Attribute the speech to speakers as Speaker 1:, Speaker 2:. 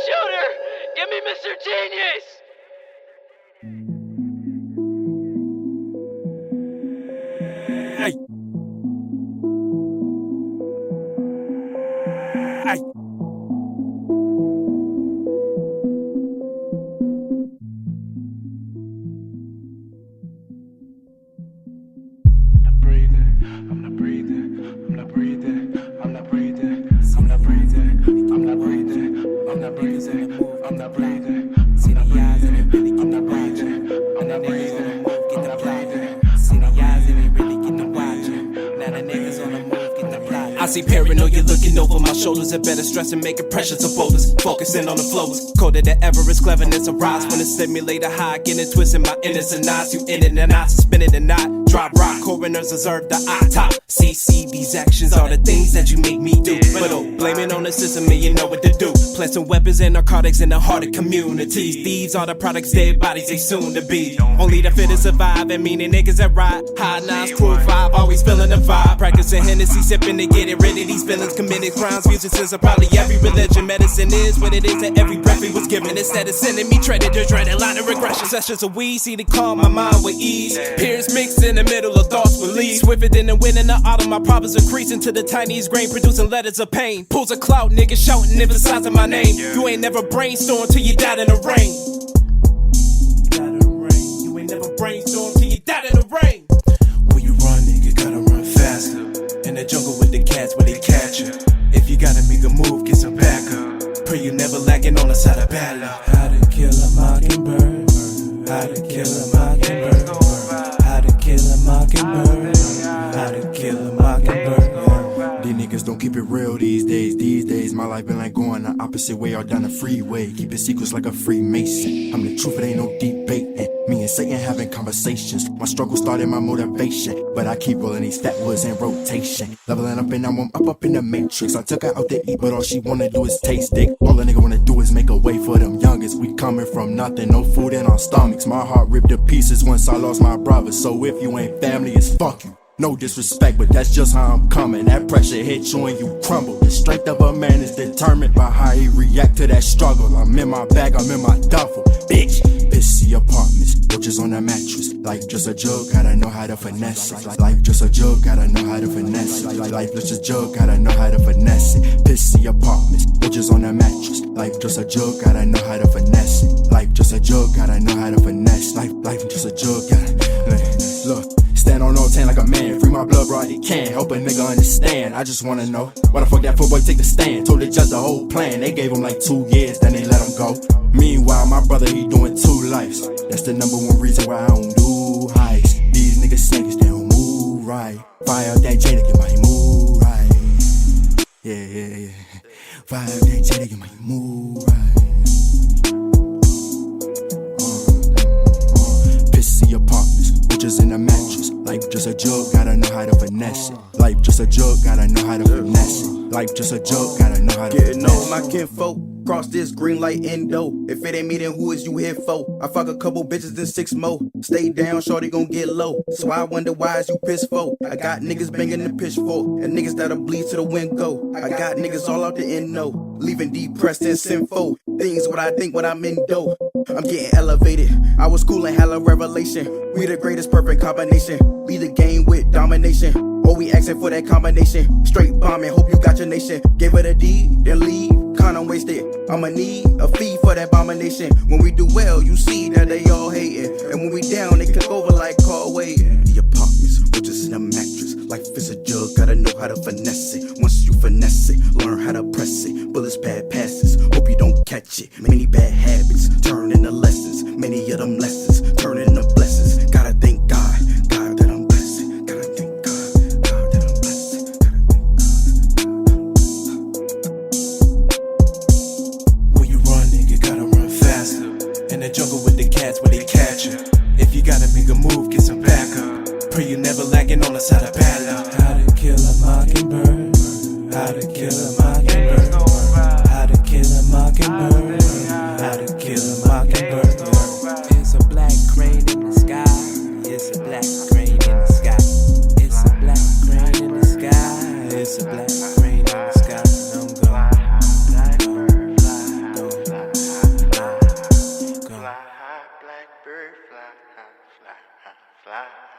Speaker 1: shooter! Give me Mr. Genius!
Speaker 2: Hey. Hey. I'm not breathing, I'm not breathing, I'm not breathing, I'm not breathing, I'm not breathing, I'm not breathing, I'm not breathing, I'm not breathing, I'm not breathing, I'm not breathing, get the plot. See the eyes and they really get the watching. Now the niggas on the move, get the plot. I see paranoia looking over my shoulders. A better stress and making pressures of boulders. Focusing on the flows. Colder than Everest, cleverness arise when it's stimulator high. Getting twisted my innocent eyes. You in it and I spin it and not. Drop rock, coroners observe the eye top. CC, these actions are the things that you make me do. But oh, blame it on the system and you know what to do. Plant some weapons and narcotics in the heart of communities. These are the products, dead bodies, they soon to be. Only the fittest survive, and meaning niggas that ride. High nines, crew 5, always feeling the vibe. Practicing Hennessy, sipping to get it rid of these villains. Committed crimes, musicians of probably every religion. Medicine is what it is to every breath he was given. Instead of sending me treaded to dreaded line of regression. Sessions of weed, see to calm my mind with ease. Peers mixed in the middle of thoughts with leaves. Swifter than the wind in the autumn, my problems increasing to the tiniest grain, producing letters of pain. Pools of clout, niggas shouting, emphasizing my name. You ain't never brainstorm till you died in the rain. You ain't never brainstorm till you died in the rain. When you run, nigga, gotta run faster. In the jungle with the cats where they catch you. If you gotta make a move, get some backup. Pray you never lacking on the side of bad luck. How to kill a mockingbird. How to kill a mockingbird. How to kill a mockingbird. How to kill a mockingbird.
Speaker 3: These niggas don't keep it real these days. These days, my life been like going the opposite way or down the freeway. Keep it secrets like a Freemason. I'm the truth, it ain't no debating. Me and Satan having conversations. My struggle started my motivation, but I keep rolling these fat woods in rotation. Leveling up and now I'm up in the matrix. I took her out to eat, but all she wanna do is taste dick. All a nigga wanna do is make a way for them youngest. We coming from nothing, no food in our stomachs. My heart ripped to pieces once I lost my brother. So if you ain't family, it's fuck you. No disrespect, but that's just how I'm coming. That pressure hits you and you crumble. The strength of a man is determined by how he react to that struggle. I'm in my bag, I'm in my duffel. Bitch, pissy apartments, roaches on the mattress. Life just a joke, gotta know how to finesse it. Life just a joke, gotta know how to finesse it. Life just a joke, gotta know how to finesse it. Pissy apartments, roaches on the mattress. Life just a joke, gotta know how to finesse it. Life just a joke, gotta know how to finesse. Life just a joke, gotta look. Stand on all 10 like a man, free my blood, bro, he can. Help a nigga understand, I just wanna know why the fuck that footboy take the stand. Told the judge the whole plan, they gave him like 2 years, then they let him go. Meanwhile, my brother, he doing 2 lives. That's the #1 reason why I don't do heists. These niggas snakes, they don't move right. Fire up that J to get my move right. Yeah. Fire up that J to get my move right. Pissy apartments, bitches in a mattress. Life just a joke, gotta know how to finesse it. Life just a joke, gotta know how to finesse it. Life just a joke, gotta know how to
Speaker 4: Getting
Speaker 3: finesse
Speaker 4: on my kinfolk, cross this green light endo. If it ain't me, then who is you here for? I fuck a couple bitches, then 6 more. Stay down, shorty gon' get low. So I wonder why is you pissed for? I got niggas banging the pitchfork, and niggas that'll bleed to the wind go. I got niggas all out the endo, leaving depressed and sinful. Things what I think when I'm in dough. I'm getting elevated. I was cool and hella revelation. We the greatest perfect combination. Lead the game with domination. Oh, we asking for that combination. Straight bombing, hope you got your nation. Gave her the D, then leave. Kinda wasted. I'ma need a fee for that abomination. When we do well, you see that they all hating. And when we down, they click over like call waiting. The apartments, roaches in a mattress. Life is a jug, gotta know how to finesse it. Once you finesse it, learn how to press it. Bullets, bad passes, hope you don't catch it. Many bad habits turn into lessons. Many of them lessons turn into blessings. Gotta thank God, God that I'm blessed. Gotta thank God, God that I'm blessed.
Speaker 2: When you run, nigga, gotta run faster. In the jungle with the cats where they catch you. If you gotta make a move, get some backup. Pray you never lacking on the side of bad luck. How to kill a mockingbird. How to kill a mockingbird. How to kill a mockingbird. How to kill a mockingbird. It's a black Fly.